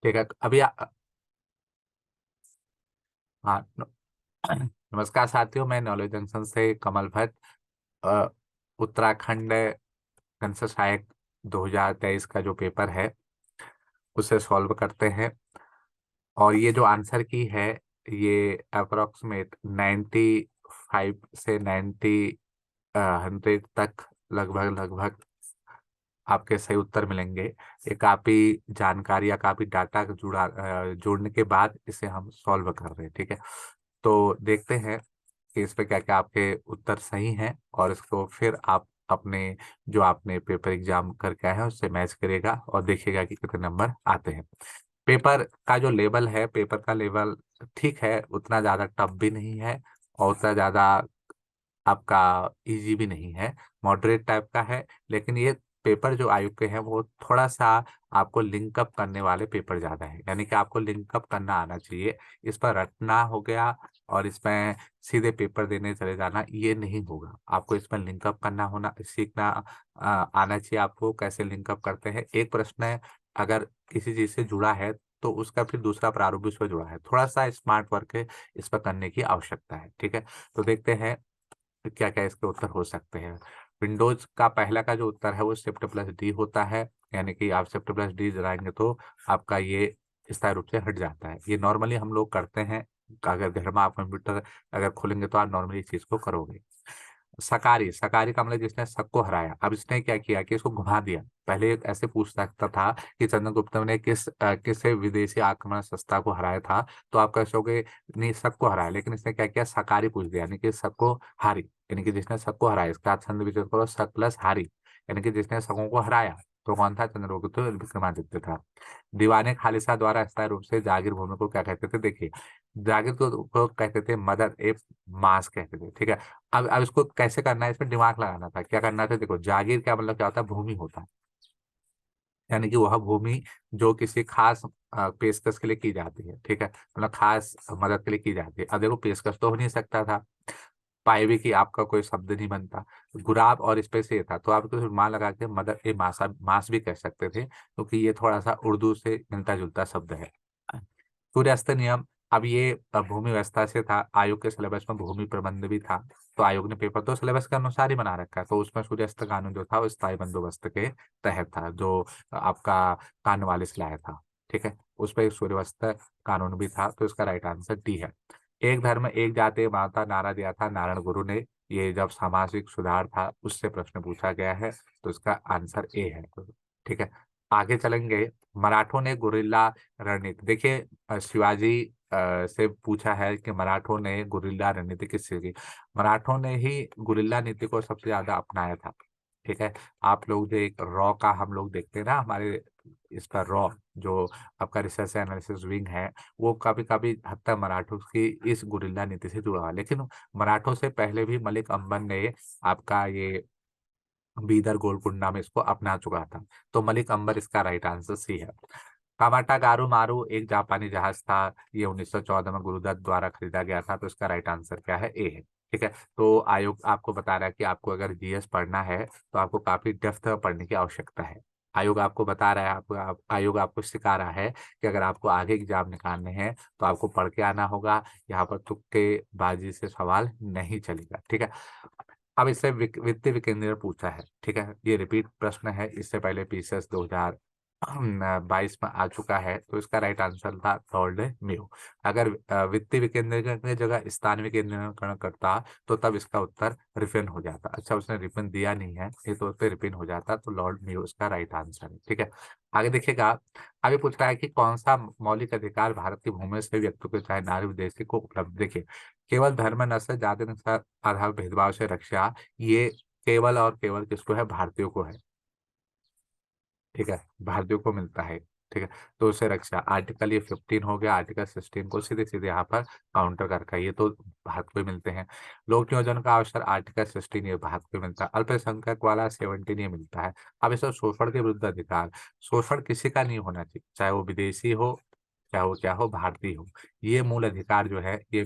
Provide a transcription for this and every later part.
ठीक है, अभी हाँ नमस्कार साथियों, मैं नॉलेज जंक्शन से कमल भट्ट। अ, उत्तराखंड कंस सहायक 2023 का जो पेपर है उसे सॉल्व करते हैं। और ये जो आंसर की है, ये अप्रोक्सीमेट 95 से 100 तक लगभग लगभग आपके सही उत्तर मिलेंगे। ये काफी जानकारी या काफी डाटा जोड़ने के बाद इसे हम सॉल्व कर रहे हैं। ठीक है, तो देखते हैं कि इस पे क्या क्या आपके उत्तर सही हैं, और इसको फिर आप अपने जो आपने पेपर एग्जाम करके आए हैं उससे मैच करेगा और देखिएगा कि कितने नंबर आते हैं। पेपर का जो लेवल है, पेपर का लेवल ठीक है, उतना ज़्यादा टफ भी नहीं है और उतना ज़्यादा आपका इजी भी नहीं है, मॉडरेट टाइप का है। लेकिन ये पेपर जो आयु के हैं वो थोड़ा सा आपको लिंकअप करने वाले पेपर ज़्यादा है, यानी कि आपको लिंकअप करना आना चाहिए। इस पर रटना हो गया और इसमें सीधे पेपर देने चले जाना, ये नहीं होगा। आपको इसमें लिंकअप करना होना सीखना आना चाहिए। आपको कैसे लिंकअप करते हैं, एक प्रश्न अगर किसी चीज़ से जुड़ा है तो उसका फिर दूसरा प्रारूप भी उस पर जुड़ा है, थोड़ा सा स्मार्ट वर्क इस पर करने की आवश्यकता है। ठीक है, तो देखते हैं क्या क्या इसके उत्तर हो सकते हैं। विंडोज का पहला का जो उत्तर है वो शिफ्ट प्लस डी होता है, यानी कि आप शिफ्ट प्लस डी जलाएंगे तो आपका ये स्थायी रूप से हट जाता है। ये नॉर्मली हम लोग करते हैं, अगर घर में आप कंप्यूटर अगर खोलेंगे तो आप नॉर्मली इस चीज को करोगे। सकारी, सकारी का मतलब जिसने शक को हराया। अब इसने क्या किया कि इसको घुमा दिया। पहले ऐसे पूछ सकता था कि चंद्रगुप्त ने किस विदेशी आक्रमण संस्था को हराया था, तो आप कह सकोगे नहीं, शक को हराया। लेकिन इसने क्या किया, सकारी पूछ दिया, यानी कि शक को हारी, यानी कि जिसने शक को हराया। इसका छंद विचार करो, शक प्लस हारी, यानी कि जिसने शकों को हराया। तो कौन था, चंद्रगुप्त विक्रमादित्य था। दीवाने खालिसा द्वारा स्थायी रूप से जागीर भूमि को क्या कहते थे, देखिए जागीर को कहते थे मदर ए मास कहते थे। ठीक है, अब इसको कैसे करना है, इसमें दिमाग लगाना था। क्या करना था, देखो जागीर क्या मतलब क्या होता है, भूमि होता है, यानी कि वह भूमि जो किसी खास पेशकश के लिए की जाती है। ठीक है, मतलब खास मदद के लिए की जाती है। अब देखो पेशकश तो हो नहीं सकता था, पाए भी कि आपका कोई शब्द नहीं बनता। गुलाब और इस पे से था, तो आप इसको मान लगा के मदर ए मासा मास भी कह सकते थे, क्योंकि ये थोड़ा सा उर्दू से मिलता जुलता शब्द है। सूर्यास्त नियम, अब ये भूमि व्यवस्था से था। आयोग के सिलेबस में भूमि प्रबंध भी था, तो आयोग ने पेपर तो सिलेबस के अनुसार ही बना रखा है, तो उसमें सूर्यास्त कानून जो था वो स्थायी बंदोबस्त के तहत था, जो आपका कार्नवालिस लाया था। ठीक है, उस पर एक सूर्यास्त कानून भी था, तो इसका राइट आंसर डी है। एक धर्म एक जाति एक माता नारा दिया था नारायण गुरु ने, ये जब सामाजिक सुधार था उससे प्रश्न पूछा गया है, तो इसका आंसर ए है। ठीक है, आगे चलेंगे। मराठों ने गुरिल्ला रणनीति, देखिए शिवाजी से पूछा है कि मराठों ने गुरिल्ला रणनीति किससे की। मराठों ने ही गुरिल्ला नीति को सबसे ज्यादा अपनाया था। ठीक है, आप लोग जो एक रॉ का हम लोग देखते हैं ना, हमारे इस पर रॉ जो आपका रिसर्च एनालिसिस विंग है, वो कभी कभी हद तक मराठों की इस गुरिल्ला नीति से जुड़ा हुआ है। लेकिन मराठों से पहले भी मलिक अंबर ने आपका ये बीदर गोलकुंडा में इसको अपना चुका था, तो मलिक अंबर इसका राइट आंसर सी है। कामाटा गारू मारू एक जापानी जहाज था, ये 1914 में गुरुदत्त द्वारा खरीदा गया था, तो इसका राइट आंसर क्या है, ए है। ठीक है, तो आयोग आपको बता रहा है कि आपको अगर जीएस पढ़ना है तो आपको काफी डेप्थ में पढ़ने की आवश्यकता है। आयोग आपको बता रहा है, आयोग आपको सिखा रहा है कि अगर आपको आगे एग्जाम निकालने हैं तो आपको पढ़ के आना होगा। यहाँ पर तुक्केबाजी से सवाल नहीं चलेगा। ठीक है, अब इससे वित्तीय विकेंद्रीकरण पूछा है। ठीक है, ये रिपीट प्रश्न है, इससे पहले पीसीएस 2022 में आ चुका है, तो इसका राइट आंसर था लॉर्ड मेयो। अगर वित्तीय विकेंद्रीकरण की जगह स्थान विकेंद्रीकरण करता तो तब इसका उत्तर रिफिन हो जाता। अच्छा, उसने रिफिन दिया नहीं है, ये तो उस पर रिफिन हो जाता, तो लॉर्ड मेयो इसका राइट आंसर है। ठीक है, आगे देखिएगा। अभी पूछ रहा है कि कौन सा मौलिक अधिकार भारत की भूमि से व्यक्ति को चाहे नारी विदेशी को उपलब्ध। देखिए, केवल धर्म नस्ल जाति नस्ल आधार भेदभाव से रक्षा, ये केवल और केवल किसको है, भारतीयों को है। ठीक है, भारतीयों को मिलता है। ठीक है, तो उसे रक्षा आर्टिकल ये 15 हो गया, आर्टिकल 16 को सीधे सीधे यहाँ पर काउंटर कर रखा है, ये तो भारत को ही मिलते हैं। लोक नियोजन का अवसर आर्टिकल 16 ये भारत को मिलता है। अल्पसंख्यक वाला 17 ये मिलता है। अब इसे शोषण के विरुद्ध अधिकार, शोषण किसी का नहीं होना चाहिए, चाहे वो विदेशी हो चाहे वो क्या हो, भारतीय हो। ये मूल अधिकार जो है ये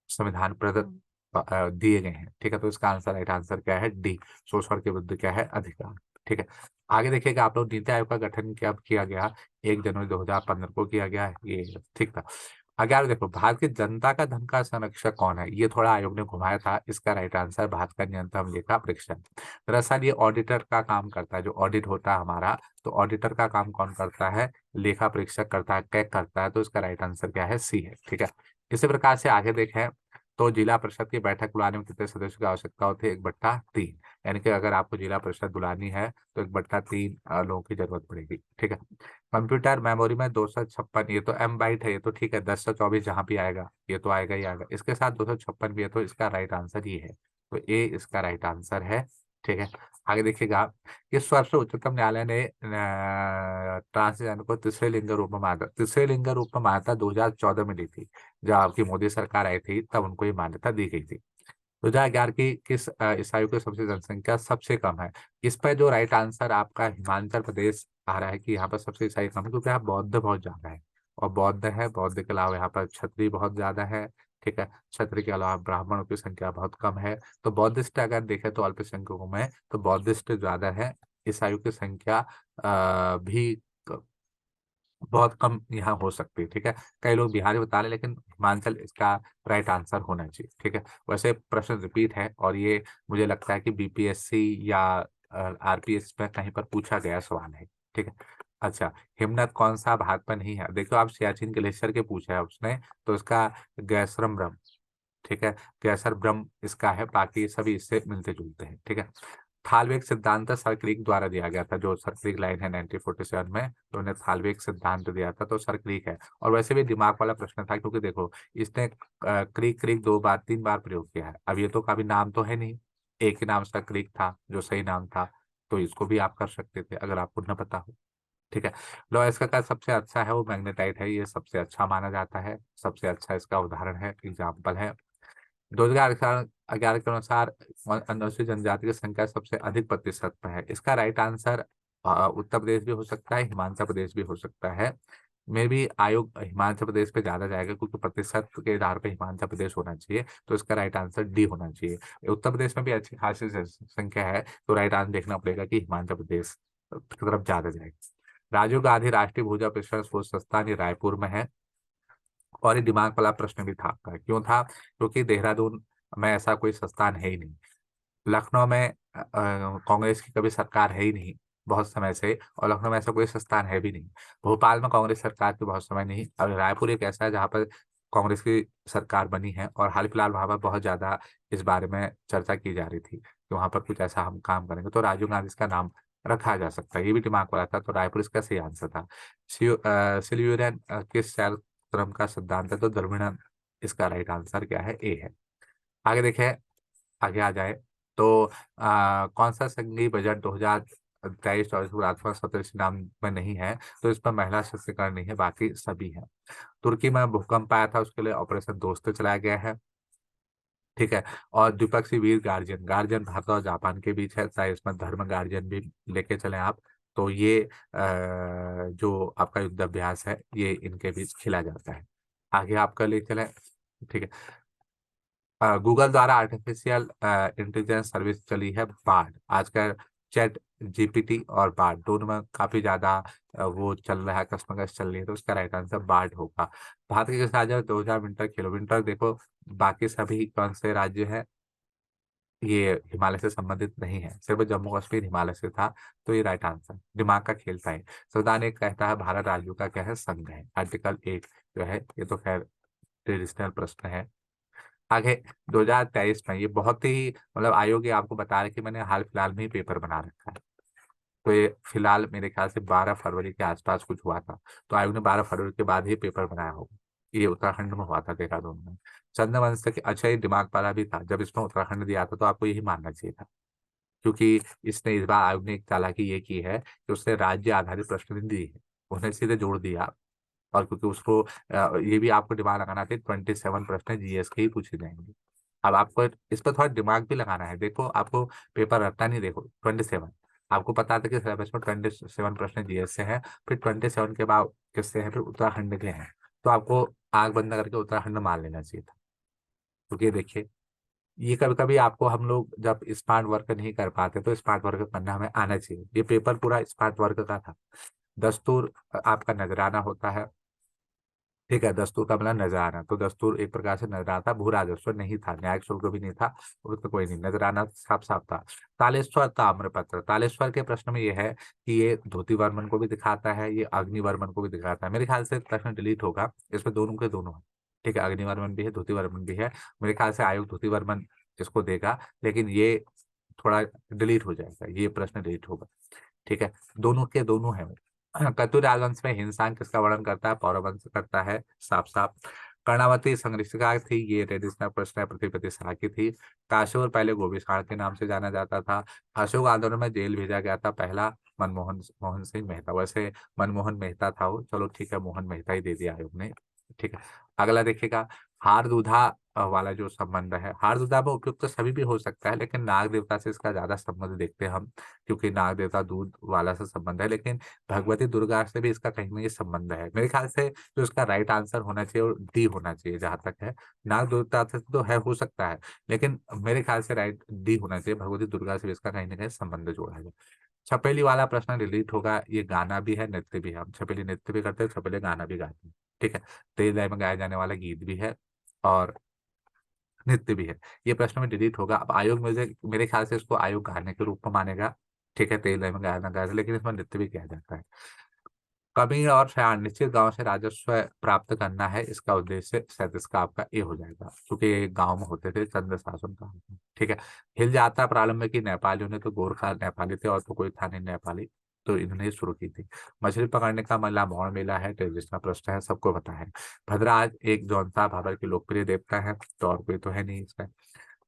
संविधान प्रदत्त दिए गए हैं। ठीक है, तो इसका आंसर राइट आंसर क्या है, डी, शोषण के विरुद्ध क्या है, अधिकार। ठीक है, आगे देखिएगा आप लोग, नीति आयोग का गठन कब किया गया? 1 जनवरी 2015 को किया गया है, ये ठीक था। आगे आप देखो, भारत की जनता का धन का संरक्षक कौन है? ये थोड़ा आयोग ने घुमाया था, इसका राइट आंसर भारत का न्यूनतम लेखा परीक्षक। दरअसल ये ऑडिटर का काम करता है, जो ऑडिट होता है हमारा, तो ऑडिटर का काम कौन करता है? लेखा परीक्षक करता है, कैग करता है। तो इसका राइट आंसर क्या है? सी है, ठीक है। इसी प्रकार से आगे देखें तो जिला परिषद की बैठक बुलाने में कितने सदस्यों की आवश्यकता होती है? 1/3। यानी कि अगर आपको जिला परिषद बुलानी है तो 1/3 लोगों की जरूरत पड़ेगी, ठीक है। कंप्यूटर मेमोरी में 256, ये तो एम बाइट है, ये तो ठीक है। 10/24 जहाँ भी आएगा ये तो आएगा ही आएगा, इसके साथ 256 भी है, तो इसका राइट आंसर ये है। तो ए इसका राइट आंसर है, ठीक है। आगे देखिएगा, किस वर्ष उच्चतम न्यायालय ने ट्रांसजेंडर को तीसरे लिंग रूप में मान्यता, तीसरे लिंग रूप में मान्यता 2014 में दी थी। जब आपकी मोदी सरकार आई थी तब उनको ये मान्यता दी गई थी। 2011 की किस ईसाइयों की सबसे जनसंख्या सबसे कम है? इस पर जो राइट आंसर आपका हिमाचल प्रदेश आ रहा है कि यहाँ पर सबसे ईसाई कम है, क्योंकि यहाँ बौद्ध बहुत ज्यादा है। और बौद्ध है, बौद्ध के अलावा यहाँ पर क्षत्रिय बहुत ज्यादा है, ठीक है। क्षत्रिय के अलावा ब्राह्मणों की संख्या बहुत कम है। तो बौद्धिस्ट अगर देखें तो अल्पसंख्यकों में तो बौद्धिस्ट ज्यादा है। ईसाइयों की संख्या भी बहुत कम यहाँ हो सकती है, ठीक है। कई लोग बिहारी बता रहे, लेकिन हिमाचल इसका राइट आंसर होना चाहिए, ठीक है। वैसे प्रश्न रिपीट है, और ये मुझे लगता है कि बीपीएससी या आरपीएस में कहीं पर पूछा गया सवाल है, ठीक है। अच्छा, हिमनद कौन सा भारत में नहीं है? देखो आप सियाचिन ग्लेशियर के पूछा है उसने, तो इसका गैसरम ब्रह्म, ठीक है। कैसर ब्रह्म इसका है, बाकी सभी इससे मिलते जुलते हैं, ठीक है। थालवेग सिद्धांत सर क्रिक द्वारा दिया गया था, जो सर क्रिक लाइन है 1947 में, तो उन्हें थालवेग सिद्धांत दिया था, तो सर क्रिक है। और वैसे भी दिमाग वाला प्रश्न था, क्योंकि देखो इसने क्रिक क्रिक 2 बार 3 बार प्रयोग किया है। अब ये तो कभी नाम तो है नहीं, एक ही नाम सर क्रिक था जो सही नाम था, तो इसको भी आप कर सकते थे अगर आपको न पता हो, ठीक है। लॉयस का सबसे अच्छा है वो मैग्नेटाइट है, ये सबसे अच्छा माना जाता है, सबसे अच्छा इसका उदाहरण है, एग्जाम्पल है। 2011 के अनुसार अनुसूचित जनजाति की संख्या सबसे अधिक प्रतिशत पर है? इसका राइट आंसर उत्तर प्रदेश भी हो सकता है, हिमाचल प्रदेश भी हो सकता है। मे भी आयोग हिमाचल प्रदेश पे ज्यादा जाएगा, क्योंकि प्रतिशत के आधार पर हिमाचल प्रदेश होना चाहिए, तो इसका राइट आंसर डी होना चाहिए। उत्तर प्रदेश में भी अच्छी खासी संख्या है, तो राइट आंसर देखना पड़ेगा कि हिमाचल प्रदेश की तरफ ज्यादा जाएगा। राजीव गांधी राष्ट्रीय भूजा प्रशिक्षण शोध संस्थान ये रायपुर में है। और ये दिमाग वाला प्रश्न भी था आपका, क्यों था? क्योंकि देहरादून में ऐसा कोई संस्थान है ही नहीं। लखनऊ में कांग्रेस की कभी सरकार है ही नहीं बहुत समय से, और लखनऊ में ऐसा कोई संस्थान है भी नहीं। भोपाल में कांग्रेस सरकार की बहुत समय नहीं। अब रायपुर एक ऐसा है जहाँ पर कांग्रेस की सरकार बनी है, और हाल फिलहाल वहां पर बहुत ज्यादा इस बारे में चर्चा की जा रही थी कि वहां पर कुछ ऐसा हम काम करेंगे, तो राजीव गांधी इसका नाम रखा जा सकता है। ये भी दिमाग वाला था, तो रायपुर इसका सही आंसर था। सिल्यूरियन किस शैल क्रम का सिद्धांत है? तो द्रविड़न इसका राइट आंसर क्या है? ए है। आगे देखें, आगे आ जाए तो कौन सा संघीय बजट 2023-24 राजस्व सत्र नाम में नहीं है? तो इस पर महिला सशक्तिकरण नहीं है, बाकी सभी है। तुर्की में भूकंप आया था, उसके लिए ऑपरेशन दोस्त चलाया गया है, ठीक है। और द्विपक्षीय वीर गार्जियन, गार्जियन भारत और जापान के बीच है, चाहे इसमें धर्म गार्जियन भी लेके चले आप, तो ये जो आपका युद्ध अभ्यास है ये इनके बीच खेला जाता है। आगे आपका ले चले, ठीक है। गूगल द्वारा आर्टिफिशियल इंटेलिजेंस सर्विस चली है बार्ड। आजकल चैट जीपीटी और बार्ड दोनों में काफी ज्यादा वो चल रहा है, कस्टमर चल रही है, तो उसका राइट आंसर बार्ड होगा। भारत के किस राज्य में 2000 विंटर खेलो? विंटर देखो, बाकी सभी कौन से राज्य हैं ये हिमालय से संबंधित नहीं है, सिर्फ जम्मू कश्मीर हिमालय से था, तो ये राइट आंसर दिमाग का खेल था। संविधान एक कहता है भारत राज्यों का क्या है? संघ है। आर्टिकल 8 जो है, ये तो खैर ट्रेडिशनल प्रश्न है। आगे 2023 में ये बहुत ही मतलब आयोग ये आपको बता रहा है कि मैंने हाल फिलहाल में ही पेपर बना रखा है, तो ये फिलहाल मेरे ख्याल से 12 फरवरी के आसपास कुछ हुआ था, तो आयोग ने 12 फरवरी के बाद ही पेपर बनाया होगा। ये उत्तराखंड में हुआ था, देहरादून में। चंद्रवंश के, अच्छा ये दिमाग वाला भी था, जब इसमें उत्तराखंड दिया था तो आपको यही मानना चाहिए था, क्योंकि इसने इस बार आयोग ने एक चालाकी ये की है कि उसने राज्य आधारित प्रश्न नहीं दी है, उसने सीधे जोड़ दिया। और क्योंकि उसको ये भी आपको दिमाग लगाना था, 27 प्रश्न जीएस के ही पूछे जाएंगे। अब आपको इस पर थोड़ा दिमाग भी लगाना है। देखो आपको पेपर रटना नहीं, देखो 27 आपको पता था कि सिलेबस में 27 प्रश्न जीएस से हैं, फिर 27 के बाद किससे हैं? फिर उत्तराखंड के हैं, तो आपको आग बंद करके उत्तराखंड मान लेना चाहिए था, क्योंकि देखिए ये कभी कभी आपको हम लोग जब स्मार्ट वर्क नहीं कर पाते तो स्मार्ट वर्क करना हमें आना चाहिए। ये पेपर पूरा स्मार्ट वर्क का था। दस्तूर आपका नजराना होता है, ठीक है। दस्तूर का मतलब नजराना, तो दस्तूर एक प्रकार से नजराना था, भू राजस्व नहीं था, न्यायिक शुल्क भी नहीं था, वो तो कोई नहीं, नजराना साफ साफ था। तालेश्वर ताम्रपत्र, तालेश्वर के प्रश्न में ये है कि ये धोती वर्मन को भी दिखाता है, ये अग्निवर्मन को भी दिखाता है। मेरे ख्याल से प्रश्न डिलीट होगा, इसमें दोनों के दोनों है, ठीक है। अग्निवर्मन भी है, धोती वर्मन भी है। मेरे ख्याल से आयोग धोती वर्मन इसको देगा, लेकिन ये थोड़ा डिलीट हो जाएगा, ये प्रश्न डिलीट होगा, ठीक है। दोनों के दोनों है। कतु राजवंश में हिंसा किसका वर्णन करता है? पौरव वंश करता है, साफ साफ। कर्णावती संरक्षिका थी, ये ट्रेडिशनल प्रश्न है, प्रतिपति शाह की थी। काशोर पहले गोविशाण के नाम से जाना जाता था। अशोक आंदोलन में जेल भेजा गया था पहला, मनमोहन मोहन सिंह मेहता, वैसे मनमोहन मेहता था वो, चलो ठीक है, मोहन मेहता ही दे दिया आयोग ने, ठीक है। अगला देखिएगा, हारदूधा वाला जो संबंध है, हारदूधा में उपयुक्त तो सभी भी हो सकता है, लेकिन नाग देवता से इसका ज्यादा संबंध देखते हैं हम, क्योंकि नाग देवता दूध वाला से संबंध है। लेकिन भगवती दुर्गा से भी इसका कहीं ना कहीं संबंध है। मेरे ख्याल से जो इसका राइट आंसर होना चाहिए और डी होना चाहिए, जहां तक है। नाग देवता से तो है, हो सकता है, लेकिन मेरे ख्याल से राइट डी होना चाहिए, भगवती दुर्गा से भी इसका कहीं ना कहीं संबंध जोड़ा है। छपेली वाला प्रश्न डिलीट होगा, ये गाना भी है, नृत्य भी है, हम छपेली नृत्य भी करते हैं, छपेली गाना भी गाते हैं, ठीक है। तेज लय में गाया जाने वाला गीत भी है और नृत्य भी है। ये प्रश्न में डिलीट होगा। अब आयोग मुझे मेरे ख्याल से इसको आयोग गाने के रूप में मानेगा, ठीक है, तेज लय में गाना गाया था, लेकिन इसमें नृत्य भी किया जाता है। कबीर और शयान, निश्चित गांव से राजस्व प्राप्त करना है, इसका उद्देश्य शायद इसका आपका ये हो जाएगा, क्योंकि ये गांव में होते थे, चंद्र शासन का, ठीक है। हिल जात्रा प्रारंभ की नेपालियों ने, तो गोरखा नेपाली थे और तो कोई था नहीं नेपाली, तो इन्होंने ही शुरू की थी। मछली पकड़ने का मेला मौन मेला है, ट्रेडिशनल प्रश्न है, सबको पता है। भद्राज एक जौनसा भाबर की लोकप्रिय देवता है, तो और कोई तो है नहीं इसमें।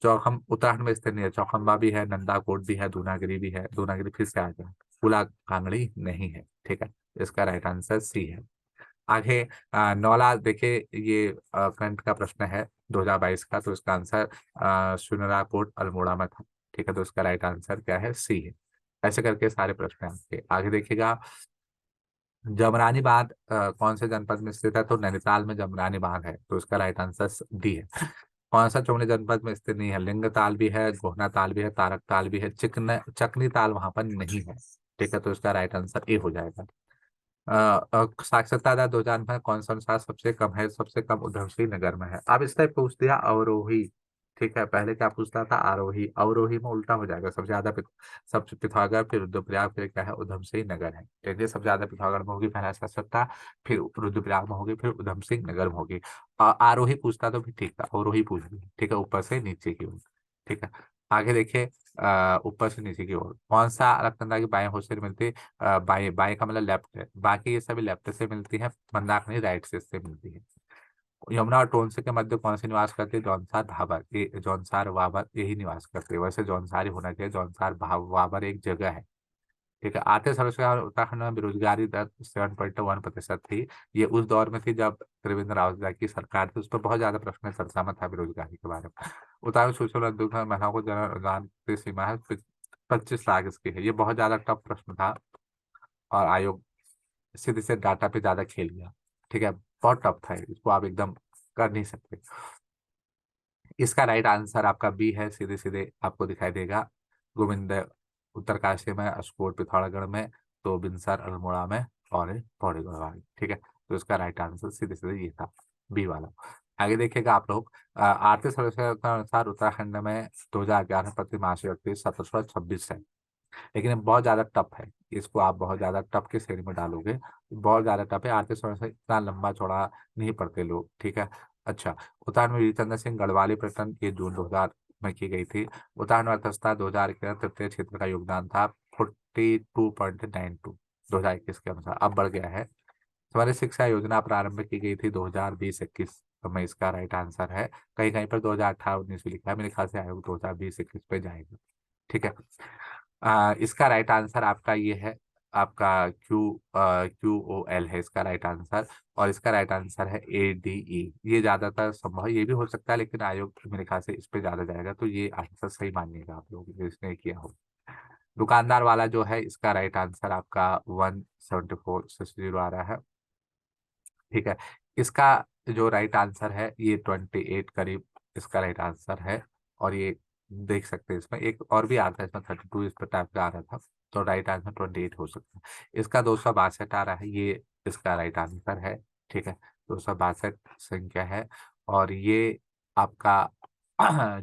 चौखम उत्तराखंड में स्थित नहीं है, चौखम्बा भी है, नंदाकोट भी है, दूनागिरी भी है, दूनागिरी फिर से आ गया, कुला कांगड़ी नहीं है, ठीक है। इसका राइट आंसर सी है। आगे नौला देखिए, ये करंट का प्रश्न है 2022 का, तो इसका आंसर सुनराकोट अल्मोड़ा में था, ठीक है। तो इसका राइट आंसर क्या है? सी है। ऐसे करके सारे प्रश्न हैं आपके। आगे देखिएगा, जमरानी बांध कौन से जनपद में स्थित है? तो नैनीताल में जमरानी बांध है, तो इसका राइट आंसर डी है। कौन सा चुमली जनपद में स्थित नहीं है? लिंग ताल भी है, गोहना ताल भी है, तारक ताल भी है, चिकन चकनी ताल वहां पर नहीं है, ठीक है। तो इसका राइट आंसर ए हो जाएगा। साक्षरता दर 2000 में कौन सा अनुसार सबसे कम है? सबसे कम उधमसिंह नगर में है। अब इस टाइप पूछ दिया अवरोही, ठीक है, पहले क्या पूछता था? आरोही, अवरोही में उल्टा हो जाएगा, सबसे ज्यादा सबसे पिथौरागढ़, फिर रुद्रप्रयाग, फिर क्या है? उधमसिंह नगर है, ठीक है। सबसे ज्यादा पिथौरागढ़ में होगी पहला साक्षरता, फिर रुद्रप्रयाग में होगी, फिर उधमसिंह नगर में होगी। आरोही पूछता तो भी ठीक था, अवरोही पूछ लिया, ठीक है, ऊपर से नीचे की ओर, ठीक है। आगे देखिए, ऊपर से नीचे की ओर कौन सा अलकनंदा की बाएं होश से मिलती है? बाएं, बाएं का मतलब लेफ्ट है, बाकी ये सभी लेफ्ट से मिलती है, मंदाकिनी राइट से इससे मिलती है। यमुना और टोनसे के मध्य कौन से निवास करते हैं? जौनसार भाबर, ये जौनसार वाबर यही निवास करते हैं, वैसे जौनसार ही होना चाहिए, जौनसार वाबर एक जगह है, ठीक है। आर्थिक सर्वेक्षण उत्तराखंड में बेरोजगारी दर 7.1% थी। ये उस दौर में थी जब त्रिवेंद्र रावत की सरकार थी, उस पर बहुत ज्यादा प्रश्न चर्चा में था बेरोजगारी के बारे में। उत्तराखंड सूचना उद्योग में महिलाओं को जन रोजगार की सीमा है 25 लाख इसकी है। ये बहुत ज्यादा टफ प्रश्न था, और आयोग सीधे से डाटा पे ज्यादा खेल गया, ठीक है। बहुत टफ था, इसको आप एकदम कर नहीं सकते। इसका राइट आंसर आपका बी है, सीधे सीधे आपको दिखाई देगा। गोविंद उत्तरकाशी में, अस्कोट पिथौरागढ़ में, तो बिनसर अल्मोड़ा में, और पौड़ी गढ़वाल, ठीक है। तो इसका राइट आंसर सीधे सीधे ये था, बी वाला। आगे देखिएगा आप लोग, आर्थिक सर्वेक्षण के अनुसार उत्तराखंड में 2011 प्रति मासिक व्यक्ति 1726 है, लेकिन ये बहुत ज्यादा टफ है, इसको आप बहुत ज्यादा टफ की श्रेणी में डालोगे, बहुत ज्यादा टफ है। आर्थिक सर्वेक्षण इतना लंबा चौड़ा नहीं पढ़ते लोग, ठीक है। अच्छा, उत्तराखंड में वीरचंद्र सिंह गढ़वाली पर्यटन ये जून 2000 में की गई थी। उत्तराखंड में अर्थव्यवस्था 2000 के तृतीय क्षेत्र का योगदान था 42.92, 2021 के अनुसार अब बढ़ गया है। हमारी शिक्षा योजना प्रारंभ की गई थी 2020-21 में, इसका राइट आंसर है। कहीं कहीं पर 2018-19 भी लिखा है, मेरे ख्याल से आयोग 2020-21 पे जाएगा, ठीक है। इसका राइट आंसर आपका ये है, आपका QOL है इसका राइट आंसर, और इसका राइट आंसर है ADE। ये ज्यादातर संभव है, ये भी हो सकता है, लेकिन आयोग मेरे ख्याल से इस पे ज्यादा जाएगा, तो ये आंसर सही मानिएगा आप लोग जिसने किया हो। दुकानदार वाला जो है, इसका राइट आंसर आपका 174 से 0 आ रहा है, ठीक है। इसका जो राइट आंसर है ये 28 करीब इसका राइट आंसर है, और ये देख सकते हैं, इसमें एक और भी आता है, इसमें 32 इस पर टाइप का आ रहा था। तो राइट आंसर 28 हो सकता है। इसका 262 आ रहा है, ये इसका राइट आंसर है। ठीक है, 262 संख्या है। और ये आपका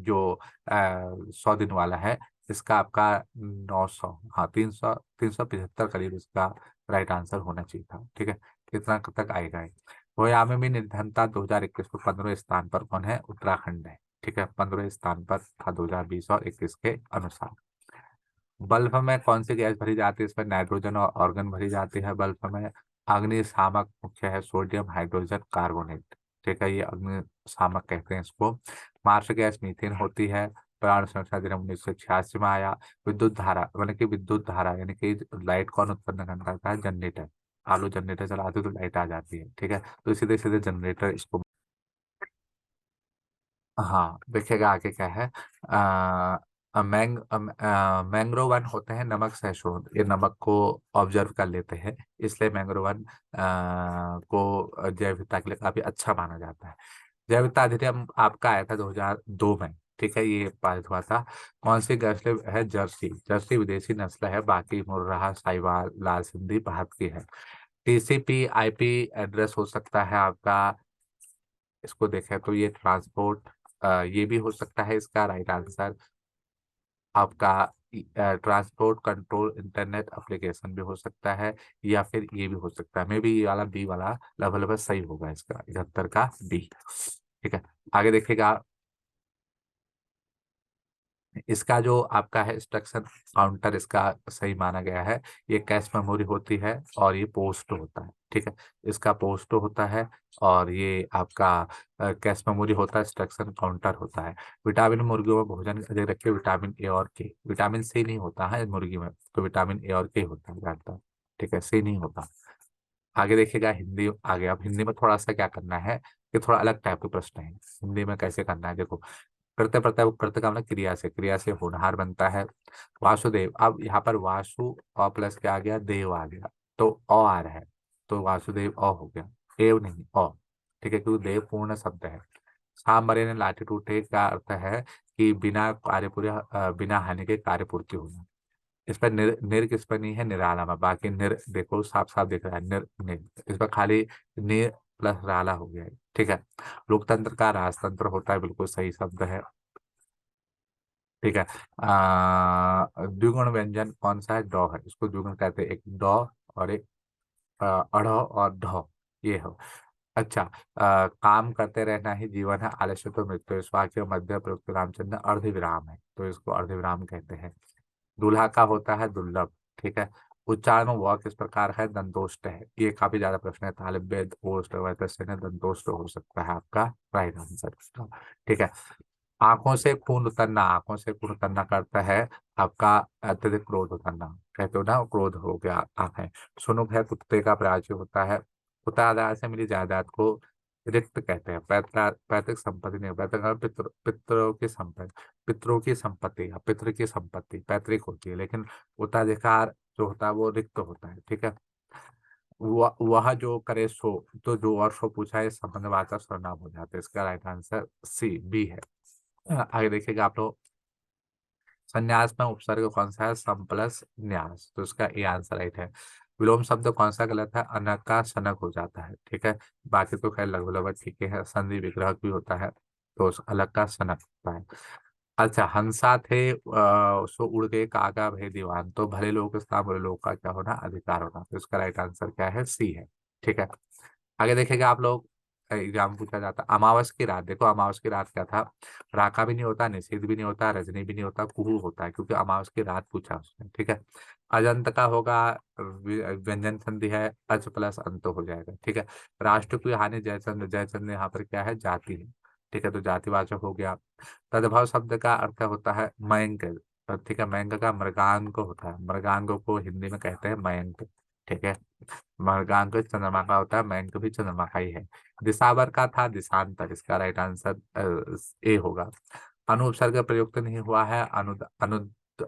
जो 100 दिन वाला है, इसका आपका 900, हाँ 300, 375 करीब इसका राइट आंसर होना चाहिए था। ठीक है, कितना तक आएगा ये। रोयामे में निर्धनता 2021 को 15वें स्थान पर कौन है? उत्तराखंड है। ठीक है, 15वें स्थान पर था 2020 और 21 के अनुसार। बल्ब में कौन सी गैस भरी जाती है? इसमें नाइट्रोजन और ऑर्गन भरी जाती है बल्ब में। अग्निशामक मुख्य है सोडियम हाइड्रोजन कार्बोनेट। ठीक है, ये अग्निशामक कहते हैं इसको। मार्स गैस मीथेन होती है। प्राण संरक्षण अधिनियम 1986 में आया। विद्युत धारा मतलब कि विद्युत धारा यानी कि लाइट कौन उत्पन्न करता है? जनरेटर। आलू जनरेटर चलाते तो लाइट आ जाती है। ठीक है, तो सीधे सीधे जनरेटर इसको। हाँ, देखिएगा आगे क्या है। मैंग्रोव वन होते हैं नमक सहिष्णु, ये नमक को ऑब्जर्व कर लेते हैं, इसलिए मैंग्रोव वन को जैव विविधता के लिए काफी अच्छा माना जाता है। जैव विविधता अधिनियम आपका आया था 2002 में। ठीक है, ये पारित हुआ था। कौन सी नस्ल है? जर्सी। जर्सी विदेशी नस्ल है, बाकी मुर्राह, साहिवाल, लाल सिंधी भारत की है। टीसीपी आईपी एड्रेस हो सकता है आपका, इसको देखें तो ये ट्रांसपोर्ट, ये भी हो सकता है इसका राइट आंसर आपका। ट्रांसपोर्ट कंट्रोल इंटरनेट एप्लीकेशन भी हो सकता है, या फिर ये भी हो सकता है, मे बी ये वाला बी वाला लगभग सही होगा इसका, 71 का बी। ठीक है, आगे देखिएगा। इसका जो आपका है इंस्ट्रक्शन काउंटर, इसका सही माना गया है। ये कैश मेमोरी होती है और ये पोस्ट होता है। ठीक है, इसका पोस्ट होता है और ये आपका कैश मेमोरी होता है, इंस्ट्रक्शन काउंटर होता है। विटामिन मुर्गियों में भोजन अधिक रखिए, विटामिन ए और के। विटामिन सी नहीं होता है मुर्गी में, तो विटामिन ए और के होता है ज्यादातर। ठीक है, सी नहीं होता। आगे देखिएगा हिंदी। आगे अब हिंदी में थोड़ा सा क्या करना है, कि थोड़ा अलग टाइप के प्रश्न है हिंदी में। कैसे करना है देखो। करते प्रत्यय, वो करते का मतलब क्रिया से, क्रिया से होनहार बनता है। वासुदेव, अब यहाँ पर वासु और प्लस क्या आ गया? देव आ गया, तो अ आ रहा है, तो वासुदेव अ हो गया, एव नहीं अ। ठीक है, क्योंकि देव पूर्ण शब्द है। सांप मरे ने लाठी टूटे का अर्थ है कि बिना कार्य पूरे, बिना हानि के कार्य पूर्ति होना। इस पर निर किस पर नहीं है? निराला में। बाकी निर देखो साफ साफ दिख रहा है, निर निर। इस पर खाली निर प्लस राला हो गया है। ठीक है, लोकतंत्र का राजतंत्र होता है, बिल्कुल सही शब्द है। ठीक है, द्विगुण व्यंजन कौन सा है? डॉ है, इसको द्विगुण कहते हैं। एक डॉ और एक अढ़ और ढ, ये हो। अच्छा, काम करते रहना ही जीवन है, आलस्य तो मृत्यु है। इस वाक्य में मध्य प्रयुक्त रामचंद्र अर्धविराम है, तो इसको अर्धविराम कहते हैं। दूल्हा का होता है दुर्लभ। ठीक है, उच्चारण में वह किस प्रकार है? दंतोष्ट है। ये काफी ज्यादा प्रश्न है, तालिब वेद ओष्ठ वैतस्य ने दंतोष्ट हो सकता है आपका राइट आंसर। ठीक है, आंखों से खून उतरना, आंखों से खून उतरना करता है आपका अत्यधिक क्रोध उतरना। कहते हो ना, क्रोध हो गया आंखें। सुनुक है, कुत्ते का प्राची होता है। उत्तराधार से मिली जायदाद को रिक्त कहते हैं। पैतृक संपत्ति नहीं, पैतृक मतलब पितरों की संपत्ति, पितरों की संपत्ति या पितृ की संपत्ति पैतृक होती है, लेकिन उत्तराधिकार जो होता है वो रिक्त होता है। ठीक है, वह जो करे सो, तो जो और सो पूछा है संबंधवाचक सर्वनाम हो जाता है। इसका राइट आंसर सी बी है। आगे देखिएगा आप लोग। संन्यास में उपसर्ग कौन सा है? सम प्लस न्यास, तो इसका ए आंसर राइट है। विलोम शब्द कौन सा गलत है? अनक का सनक हो जाता है। ठीक है, बाकी तो खैर लगभग लगभग ठीक है। संधि विग्रह भी होता है, तो उस अलग का सनक होता है। अच्छा, हंसा थे सो उड़ गए कागा भय दीवान, तो भले लोगों के साथ बुरे लोगों का क्या होना? अधिकार होना, तो इसका राइट आंसर क्या है? सी है। ठीक है, आगे देखेगा आप लोग। एग्जाम पूछा जाता है अमावस की रात। देखो अमावस की रात क्या था? राका भी नहीं होता, निषेध भी नहीं होता, रजनी भी नहीं होता, कुहू होता है, क्योंकि अमावस की रात पूछा उसने। ठीक है, अजंत का होगा, व्यंजन संधि है, अच प्लस अंत हो जाएगा। ठीक है, राष्ट्र की हानि, जयचंद्र, जयचंद्र यहाँ पर क्या है? जाति है। ठीक है, तो जातिवाचक हो गया। तद्भव शब्द का अर्थ होता है मयंक। ठीक है, मयंक का मृगांक होता है, मृगांक को हिंदी में कहते हैं मयंक। ठीक है, मृगांक चंद्रमा का होता है, मयंक भी चंद्रमा का ही है। दिशावर का था दिशांतर, इसका राइट आंसर ए होगा। अनुपसर्ग प्रयुक्त नहीं हुआ है,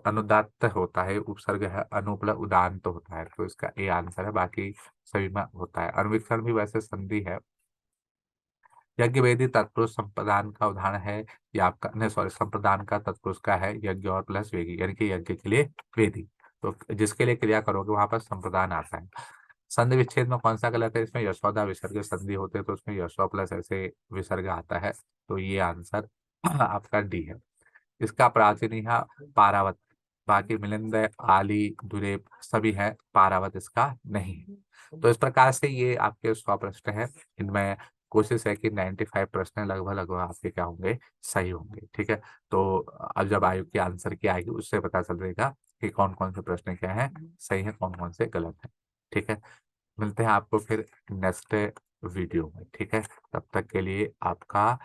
अनुदात्त होता है, उपसर्ग है, अनुप्लस उदांत होता है, तो इसका ए आंसर है। बाकी सभी में होता है। अनुवीक्षण भी वैसे संधि है, यज्ञ वेदी तत्पुरुष संप्रदान का उदाहरण है। ये आपका नहीं, सॉरी, संप्रदान का तत्पुरुष का है यज्ञ और प्लस वेदी, यानी कि यज्ञ के लिए वेदी। तो जिसके लिए क्रिया करोगे वहां पर संप्रदान आता है। संधि विच्छेद में कौन सा गलत है? इसमें यशोदा विसर्ग संधि होते हैं, तो उसमें यशो प्लस ऐसे विसर्ग आता है। तो ये आंसर आपका डी है। इसका प्राचीन यहाँ पारावत, बाकी मिलिंद, आली, दुलेप सभी है, पारावत इसका नहीं है। तो इस प्रकार से ये आपके 100 प्रश्न है। इनमें कोशिश है कि 95 प्रश्न लगभग लगभग आपके क्या होंगे, सही होंगे। ठीक है। तो अब जब आयु की आंसर की आएगी उससे पता चलेगा कि कौन कौन से प्रश्न क्या है सही है, कौन कौन से गलत है। ठीक है। मिलते हैं आपको फिर नेक्स्ट वीडियो में। ठीक है। तब तक के लिए आपका